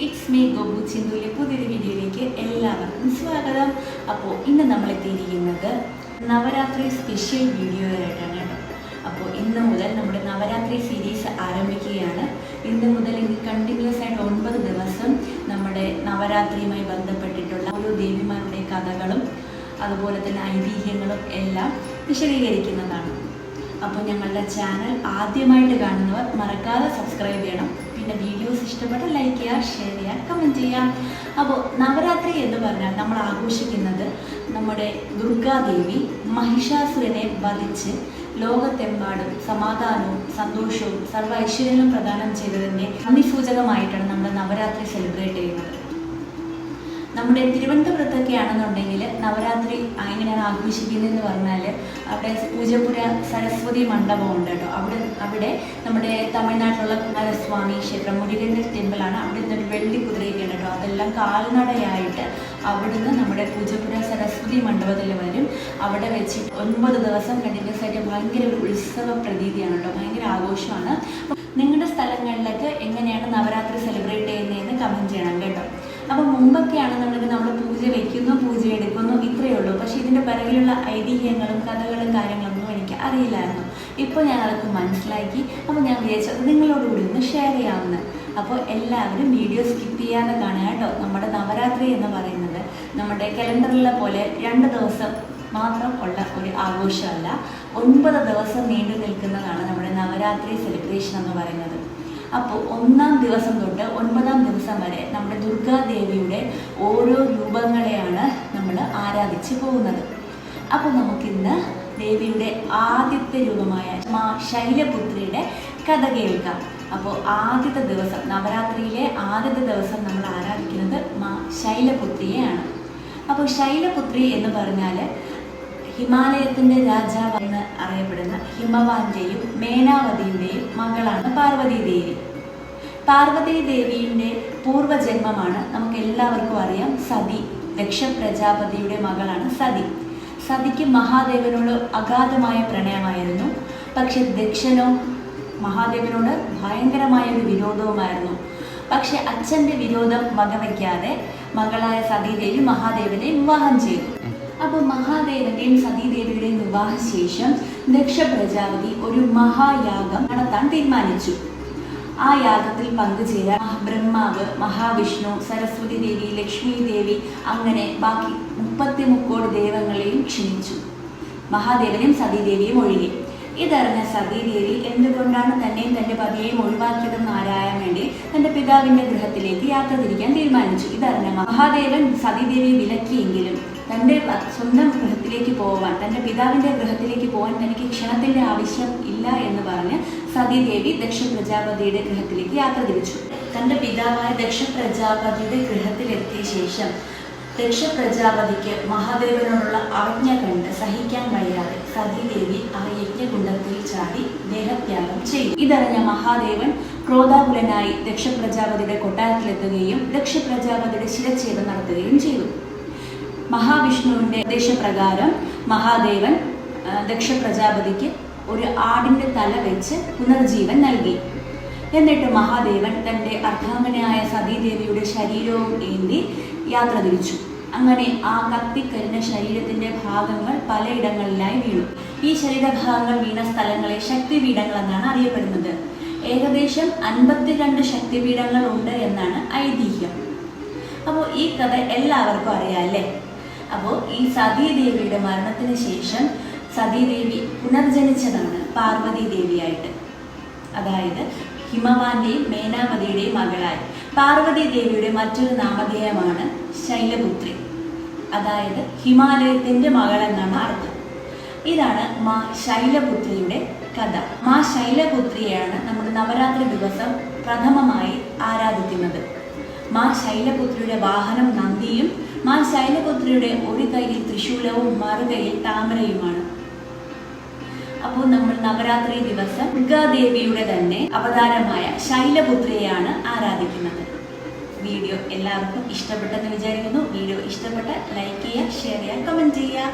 It's me Gopu ചിന്തുവിലെ പുതിയൊരു വീഡിയോയിലേക്ക് എല്ലാവർക്കും സ്വാഗതം. അപ്പോൾ ഇന്ന് നമ്മൾ എത്തിയിരിക്കുന്നത് നവരാത്രി സ്പെഷ്യൽ വീഡിയോയായിട്ടാണ് കേട്ടോ. അപ്പോൾ ഇന്ന് മുതൽ നമ്മുടെ നവരാത്രി സീരീസ് ആരംഭിക്കുകയാണ്. ഇന്ന് മുതൽ ഇനി കണ്ടിന്യൂസ് ആയിട്ട് 9 ദിവസം നമ്മുടെ നവരാത്രിയുമായി ബന്ധപ്പെട്ടിട്ടുള്ള ഓരോ ദേവിമാരുടെ കഥകളും അതുപോലെ തന്നെ ഐതിഹ്യങ്ങളും എല്ലാം വിശദീകരിക്കുന്നതാണ്. അപ്പോൾ ഞങ്ങളുടെ ചാനൽ ആദ്യമായിട്ട് കാണുന്നവർ മറക്കാതെ സബ്സ്ക്രൈബ് ചെയ്യണം. പിന്നെ വീഡിയോസ് ഇഷ്ടപ്പെട്ട ലൈക്ക് ചെയ്യുക, ഷെയർ ചെയ്യുക, കമൻറ്റ് ചെയ്യാം. അപ്പോൾ നവരാത്രി എന്ന് പറഞ്ഞാൽ നമ്മൾ ആഘോഷിക്കുന്നത് നമ്മുടെ ദുർഗാദേവി മഹിഷാസുരനെ വധിച്ച് ലോകത്തെമ്പാടും സമാധാനവും സന്തോഷവും സർവ്വ ഐശ്വര്യങ്ങളും പ്രദാനം ചെയ്തതിൻ്റെ നന്ദിസൂചകമായിട്ടാണ് നമ്മൾ നവരാത്രി സെലിബ്രേറ്റ് ചെയ്യുന്നത്. നമ്മുടെ തിരുവനന്തപുരത്തൊക്കെ ആണെന്നുണ്ടെങ്കിൽ നവരാത്രി എങ്ങനെയാണ് ആഘോഷിക്കുന്നതെന്ന് പറഞ്ഞാൽ അവിടെ പൂജപ്പുര സരസ്വതി മണ്ഡപമുണ്ട് കേട്ടോ. അവിടെ നമ്മുടെ തമിഴ്നാട്ടിലുള്ള കുമാരസ്വാമി ക്ഷേത്രം മുരുകൻ്റെ ടെമ്പിളാണ്. അവിടെ നിന്നൊരു വെള്ളി കുതിരയൊക്കെ ഉണ്ട് കേട്ടോ. അതെല്ലാം കാൽനടയായിട്ട് അവിടുന്ന് നമ്മുടെ പൂജപ്പുര സരസ്വതി മണ്ഡപത്തിൽ വരും. അവിടെ വെച്ച് 9 ദിവസം കണ്ടിന്യൂസ് ആയിട്ട് ഭയങ്കര ഒരു ഉത്സവ പ്രതീതിയാണ് കേട്ടോ. ഭയങ്കര ആഘോഷമാണ്. നിങ്ങളുടെ സ്ഥലങ്ങളിലൊക്കെ എങ്ങനെയാണ് നവരാത്രി സെലിബ്രേറ്റ് ചെയ്യുന്നതെന്ന് കമൻറ്റ് ചെയ്യണം കേട്ടോ. അപ്പോൾ മുമ്പൊക്കെ ആണെന്നുണ്ടെങ്കിൽ നമ്മൾ പൂജ വയ്ക്കുന്നു, പൂജ എടുക്കുന്നു, ഇത്രയേ ഉള്ളൂ. പക്ഷേ ഇതിൻ്റെ പിറകിലുള്ള ഐതിഹ്യങ്ങളും കഥകളും കാര്യങ്ങളൊന്നും എനിക്ക് അറിയില്ലായിരുന്നു. ഇപ്പോൾ ഞാൻ അതൊക്കെ മനസ്സിലാക്കി. അപ്പോൾ ഞാൻ വിചാരിച്ചത് നിങ്ങളോടുകൂടി ഒന്ന് ഷെയർ ചെയ്യാമെന്ന്. അപ്പോൾ എല്ലാവരും വീഡിയോ സ്കിപ്പ് ചെയ്യാതെ കാണുക കേട്ടോ. നമ്മുടെ നവരാത്രി എന്ന് പറയുന്നത് നമ്മുടെ കലണ്ടറിലെ പോലെ 2 ദിവസം മാത്രം ഉള്ള ഒരു ആഘോഷമല്ല, 9 ദിവസം നീണ്ടു നിൽക്കുന്നതാണ് നമ്മുടെ നവരാത്രി സെലിബ്രേഷൻ എന്ന് പറയുന്നത്. അപ്പോൾ 1-ാം ദിവസം തൊട്ട് 9-ാം ദിവസം വരെ നമ്മുടെ ദുർഗാദേവിയുടെ ഓരോ രൂപങ്ങളെയാണ് നമ്മൾ ആരാധിച്ച് പോകുന്നത്. അപ്പോൾ നമുക്കിന്ന് ദേവിയുടെ ആദ്യത്തെ രൂപമായ മാ ശൈലപുത്രിയുടെ കഥ കേൾക്കാം. അപ്പോൾ ആദ്യത്തെ ദിവസം, നവരാത്രിയിലെ ആദ്യത്തെ ദിവസം നമ്മൾ ആരാധിക്കുന്നത് മാ ശൈലപുത്രിയെയാണ്. അപ്പോൾ ശൈലപുത്രി എന്ന് പറഞ്ഞാൽ ഹിമാലയത്തിൻ്റെ രാജാവ് എന്ന് അറിയപ്പെടുന്ന ഹിമവാന്റെയും മേനാവതിയുടെയും മകളാണ് പാർവതി ദേവി. പാർവതി ദേവിയുടെ പൂർവ്വജന്മമാണ് നമുക്ക് എല്ലാവർക്കും അറിയാം സതി. ദക്ഷ പ്രജാപതിയുടെ മകളാണ് സതി. സതിക്ക് മഹാദേവനോട് അഗാധമായ പ്രണയമായിരുന്നു. പക്ഷെ ദക്ഷനോ മഹാദേവനോട് ഭയങ്കരമായൊരു വിരോധവുമായിരുന്നു. പക്ഷെ അച്ഛൻ്റെ വിരോധം വകവയ്ക്കാതെ മകളായ സതീദേവി മഹാദേവനെ വിവാഹം ചെയ്തു. അപ്പോൾ മഹാദേവന്റെയും സതീദേവിയുടെയും വിവാഹശേഷം ദക്ഷ പ്രജാപതി ഒരു മഹായാഗം നടത്താൻ തീരുമാനിച്ചു. ആ യാഗത്തിൽ പങ്കുചേരാൻ ബ്രഹ്മാവ്, മഹാവിഷ്ണു, സരസ്വതി ദേവി, ലക്ഷ്മി ദേവി, അങ്ങനെ ബാക്കി 33 കോടി ദൈവങ്ങളെയും ക്ഷണിച്ചു, മഹാദേവനെയും സതീദേവിയും ഒഴികെ. ഇതറിഞ്ഞ സതീദേവി എന്തുകൊണ്ടാണ് തന്നെയും തൻ്റെ പതിയെയും ഒഴിവാക്കിയതെന്ന് ആരായാൻ വേണ്ടി തൻ്റെ പിതാവിൻ്റെ ഗൃഹത്തിലേക്ക് യാത്ര തിരിക്കാൻ തീരുമാനിച്ചു. ഇതറിഞ്ഞ മഹാദേവൻ സതീദേവിയെ വിലക്കിയെങ്കിലും തൻ്റെ സ്വന്തം ഗൃഹത്തിലേക്ക് പോകാൻ, തൻ്റെ പിതാവിൻ്റെ ഗൃഹത്തിലേക്ക് പോകാൻ തനിക്ക് ക്ഷണത്തിൻ്റെ ആവശ്യം ഇല്ല എന്ന് പറഞ്ഞ് സതീദേവി ദക്ഷ പ്രജാപതിയുടെ ഗൃഹത്തിലേക്ക് യാത്ര തിരിച്ചു. തൻ്റെ പിതാവായ ദക്ഷ പ്രജാപതിയുടെ ഗൃഹത്തിലെത്തിയ ശേഷം ദക്ഷ പ്രജാപതിക്ക് മഹാദേവനോടുള്ള അവജ്ഞ കണ്ട് സഹിക്കാൻ വയ്യാതെ സതീദേവി ആ യജ്ഞകുണ്ഡത്തിൽ ചാടി ദേഹത്യാഗം ചെയ്തു. ഇതറിഞ്ഞ മഹാദേവൻ ക്രോധാകുലനായി ദക്ഷ പ്രജാപതിയുടെ കൊട്ടാരത്തിലെത്തുകയും ദക്ഷ പ്രജാപതിയുടെ ശിരച്ഛേദം നടത്തുകയും ചെയ്തു. മഹാവിഷ്ണുവിൻ്റെ നിർദ്ദേശപ്രകാരം മഹാദേവൻ ദക്ഷ പ്രജാപതിക്ക് ഒരു ആടിൻ്റെ തല വെച്ച് പുനർജീവൻ നൽകി. എന്നിട്ട് മഹാദേവൻ തൻ്റെ അർദ്ധാംഗനയായ സതീദേവിയുടെ ശരീരവും ഏന്തി യാത്ര തിരിച്ചു. അങ്ങനെ ആ കത്തിക്കരിഞ്ഞ ശരീരത്തിൻ്റെ ഭാഗങ്ങൾ പലയിടങ്ങളിലായി വീണു. ഈ ശരീരഭാഗങ്ങൾ വീണ സ്ഥലങ്ങളെ ശക്തിപീഠങ്ങൾ എന്നാണ് അറിയപ്പെടുന്നത്. ഏകദേശം 52 ശക്തിപീഠങ്ങൾ ഉണ്ട് എന്നാണ് ഐതിഹ്യം. അപ്പോൾ ഈ കഥ എല്ലാവർക്കും അറിയാം അല്ലേ? അപ്പോൾ ഈ സതീദേവിയുടെ മരണത്തിന് ശേഷം സതീദേവി പുനർജനിച്ചതാണ് പാർവതി ദേവിയായിട്ട്. അതായത് ഹിമവാന്റെയും മേനാവതിയുടെയും മകളായി. പാർവതി ദേവിയുടെ മറ്റൊരു നാമധേയമാണ് ശൈലപുത്രി, അതായത് ഹിമാലയത്തിൻ്റെ മകൾ എന്നാണ് അർത്ഥം. ഇതാണ് മാ ശൈലപുത്രിയുടെ കഥ. മാ ശൈലപുത്രിയെയാണ് നമ്മുടെ നവരാത്രി ദിവസം പ്രഥമമായി ആരാധിക്കുന്നത്. മാ ശൈലപുത്രിയുടെ വാഹനം നന്ദിയും മാ ശൈലപുത്രിയുടെ ഒരു കൈയിൽ ത്രിശൂലവും മറുകൈയിൽ താമരയുമാണ്. അപ്പോൾ നമ്മൾ നവരാത്രി ദിവസം ദുർഗാദേവിയുടെ തന്നെ അവതാരമായ ശൈലപുത്രിയെയാണ് ആരാധിക്കുന്നത്. വീഡിയോ എല്ലാവർക്കും ഇഷ്ടപ്പെട്ടെന്ന് വിചാരിക്കുന്നു. വീഡിയോ ഇഷ്ടപ്പെട്ട ലൈക്ക് ചെയ്യുക, ഷെയർ ചെയ്യുക, കമൻറ്റ് ചെയ്യുക.